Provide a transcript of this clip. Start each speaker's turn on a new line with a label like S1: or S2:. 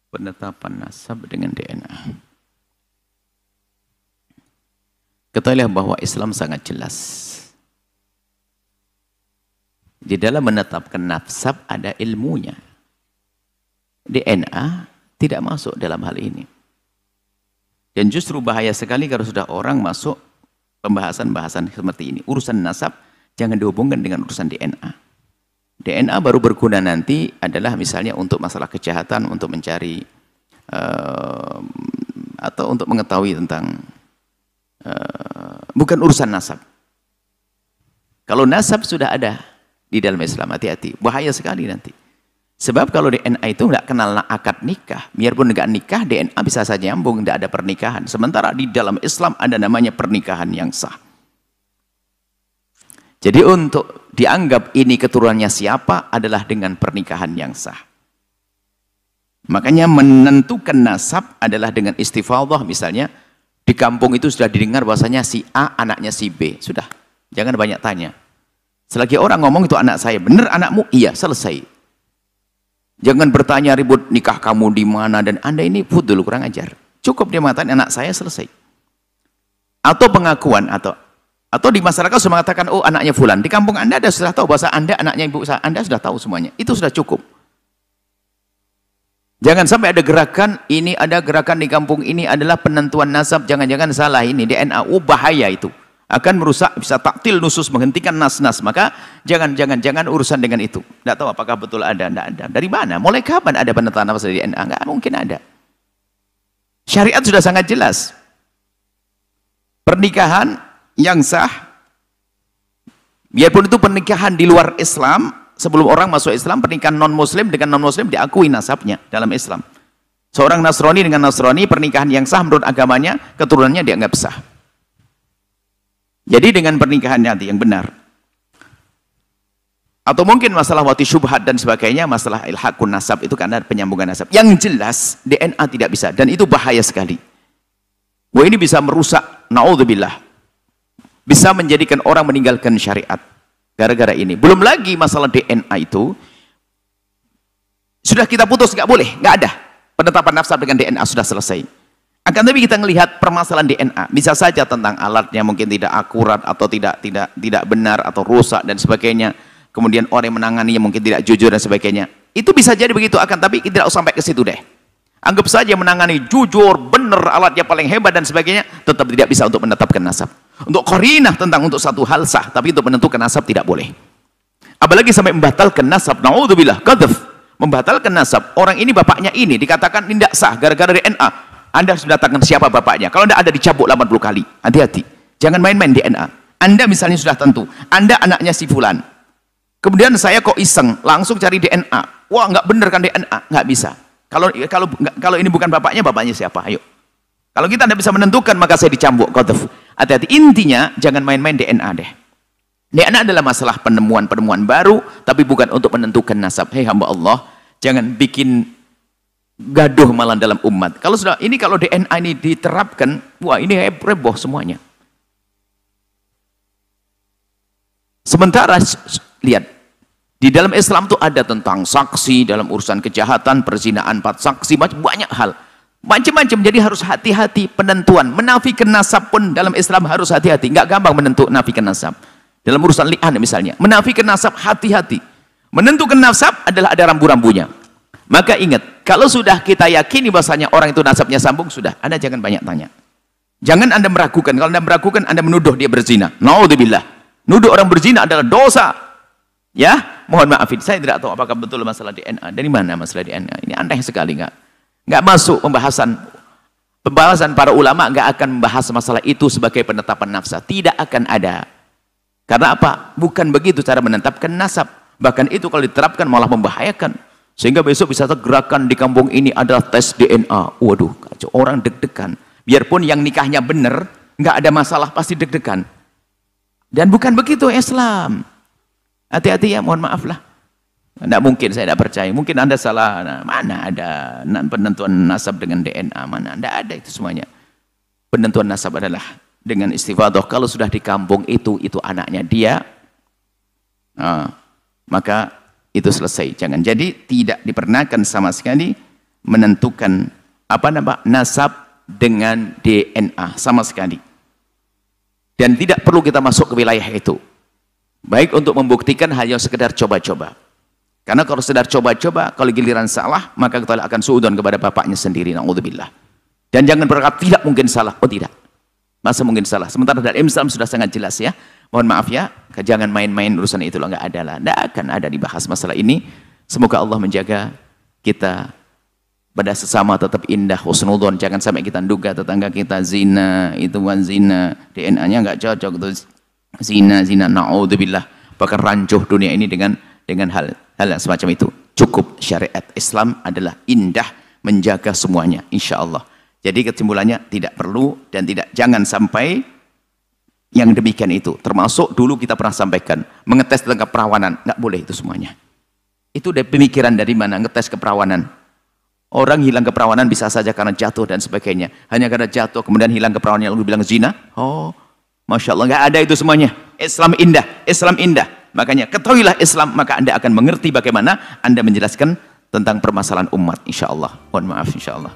S1: penetapan nasab dengan DNA. Ketahuilah bahwa Islam sangat jelas. Di dalam menetapkan nasab ada ilmunya. DNA tidak masuk dalam hal ini. Dan justru bahaya sekali kalau sudah orang masuk pembahasan-bahasan seperti ini. Urusan nasab jangan dihubungkan dengan urusan DNA. DNA baru berguna nanti adalah misalnya untuk masalah kejahatan, untuk mencari atau untuk mengetahui tentang bukan urusan nasab. Kalau nasab sudah ada di dalam Islam, hati-hati, bahaya sekali nanti. Sebab kalau DNA itu nggak kenal akad nikah, biarpun nggak nikah, DNA bisa saja nyambung, nggak ada pernikahan. Sementara di dalam Islam ada namanya pernikahan yang sah. Jadi untuk dianggap ini keturunannya siapa adalah dengan pernikahan yang sah. Makanya menentukan nasab adalah dengan istifadhah. Misalnya di kampung itu sudah didengar bahwasanya si A anaknya si B. Sudah, jangan banyak tanya. Selagi orang ngomong itu anak saya, benar anakmu? Iya, selesai. Jangan bertanya ribut nikah kamu di mana dan Anda ini fudul, kurang ajar. Cukup dia mengatakan anak saya, selesai. Atau pengakuan atau di masyarakat sudah mengatakan, oh anaknya fulan. Di kampung Anda sudah tahu bahasa Anda anaknya ibu Anda, sudah tahu semuanya. Itu sudah cukup. Jangan sampai ada gerakan, ini ada gerakan di kampung ini adalah penentuan nasab. Jangan-jangan salah ini, DNA. Oh bahaya itu. Akan merusak, bisa taktil nusus, menghentikan nas-nas. Maka jangan urusan dengan itu. Tidak tahu apakah betul ada, tidak ada. Dari mana? Mulai kapan ada penentuan nasab dari DNA? Nggak mungkin ada. Syariat sudah sangat jelas. Pernikahan yang sah, biarpun itu pernikahan di luar Islam, sebelum orang masuk Islam, pernikahan non-muslim dengan non-muslim diakui nasabnya dalam Islam. Seorang Nasrani dengan Nasrani, pernikahan yang sah menurut agamanya, keturunannya dianggap sah. Jadi dengan pernikahan nanti yang benar. Atau mungkin masalah wati syubhat dan sebagainya, masalah ilhaqun nasab itu karena penyambungan nasab. Yang jelas DNA tidak bisa, dan itu bahaya sekali. Wah, ini bisa merusak, naudzubillah. Bisa menjadikan orang meninggalkan syariat gara-gara ini. Belum lagi masalah DNA itu sudah kita putus, nggak boleh, nggak ada penetapan nasab dengan DNA, sudah selesai. Akan tapi kita melihat permasalahan DNA, bisa saja tentang alatnya mungkin tidak akurat atau tidak benar atau rusak dan sebagainya. Kemudian orang yang menanganinya mungkin tidak jujur dan sebagainya. Itu bisa jadi begitu, akan tapi tidak usah sampai ke situ deh. Anggap saja menangani jujur, benar, alatnya paling hebat dan sebagainya, tetap tidak bisa untuk menetapkan nasab. Untuk qarinah tentang untuk satu hal sah, tapi untuk menentukan nasab tidak boleh. Apalagi sampai membatalkan nasab, naudzubillah, qadzaf, membatalkan nasab. Orang ini bapaknya ini dikatakan tidak sah gara-gara DNA. Anda sudah datangkan siapa bapaknya? Kalau Anda ada dicabuk 80 kali. Hati-hati. Jangan main-main DNA. Anda misalnya sudah tentu, Anda anaknya si fulan. Kemudian saya kok iseng, langsung cari DNA. Wah, nggak bener kan DNA? Nggak bisa. Kalau ini bukan bapaknya siapa? Ayo. Kalau kita tidak bisa menentukan, maka saya dicambuk. Hati-hati. Intinya, jangan main-main DNA deh. DNA adalah masalah penemuan baru, tapi bukan untuk menentukan nasab. Hei hamba Allah, jangan bikin gaduh malah dalam umat. Kalau DNA ini diterapkan, wah ini heboh semuanya. Sementara, lihat, di dalam Islam itu ada tentang saksi, dalam urusan kejahatan, perzinaan, 4 saksi, banyak hal. Macam-macam, jadi harus hati-hati penentuan. Menafikan nasab pun dalam Islam harus hati-hati. Nggak gampang menafikan nasab. Dalam urusan li'an misalnya, menafikan nasab hati-hati. Menentukan nasab adalah ada rambu-rambunya. Maka ingat, kalau sudah kita yakini bahasanya orang itu nasabnya sambung, sudah, Anda jangan banyak tanya. Jangan Anda meragukan. Kalau Anda meragukan, Anda menuduh dia berzina. Naudzubillah. Nuduh orang berzina adalah dosa. Ya, mohon maafin, saya tidak tahu apakah betul masalah DNA. Dari mana masalah DNA? Ini aneh sekali, nggak masuk pembahasan para ulama, nggak akan membahas masalah itu sebagai penetapan nasab. Tidak akan ada. Karena apa? Bukan begitu cara menetapkan nasab. Bahkan itu kalau diterapkan malah membahayakan. Sehingga besok bisa gerakan di kampung ini adalah tes DNA. Waduh, kacau, orang deg-degan. Biarpun yang nikahnya benar, nggak ada masalah, pasti deg-degan. Dan bukan begitu Islam. Hati-hati ya, mohon maaf lah. Tidak mungkin, saya tidak percaya. Mungkin Anda salah. Nah, mana ada penentuan nasab dengan DNA? Mana? Tidak ada itu semuanya. Penentuan nasab adalah dengan istifadhah. Kalau sudah di kampung itu anaknya dia, maka itu selesai. Jangan. Jadi tidak diperkenankan sama sekali menentukan nasab dengan DNA sama sekali. Dan tidak perlu kita masuk ke wilayah itu. Baik untuk membuktikan hanya sekedar coba-coba. Karena kalau sekedar coba-coba, kalau giliran salah, maka kita akan suudzon kepada bapaknya sendiri. Na'udzubillah. Dan jangan berkata tidak mungkin salah. Oh tidak. Masa mungkin salah? Sementara dalam Islam sudah sangat jelas ya. Mohon maaf ya, jangan main-main urusan itu lah, nggak ada lah. Nggak akan ada dibahas masalah ini. Semoga Allah menjaga kita pada sesama tetap indah, husnudzon. Jangan sampai kita duga tetangga kita zina, itu kan zina, DNA-nya nggak cocok, itu zina, na'udzubillah. Bahkan rancuh dunia ini dengan hal yang semacam itu. Cukup syariat Islam adalah indah, menjaga semuanya, insya Allah. Jadi kesimpulannya tidak perlu dan jangan sampai yang demikian itu. Termasuk dulu kita pernah sampaikan, mengetes tentang keperawanan, nggak boleh itu semuanya. Itu dari pemikiran dari mana ngetes keperawanan? Orang hilang keperawanan bisa saja karena jatuh dan sebagainya. Hanya karena jatuh kemudian hilang keperawanannya lalu bilang zina. Oh, masya Allah, nggak ada itu semuanya. Islam indah, Islam indah. Makanya ketahuilah Islam, maka Anda akan mengerti bagaimana Anda menjelaskan tentang permasalahan umat. Insya Allah. Mohon maaf, insya Allah.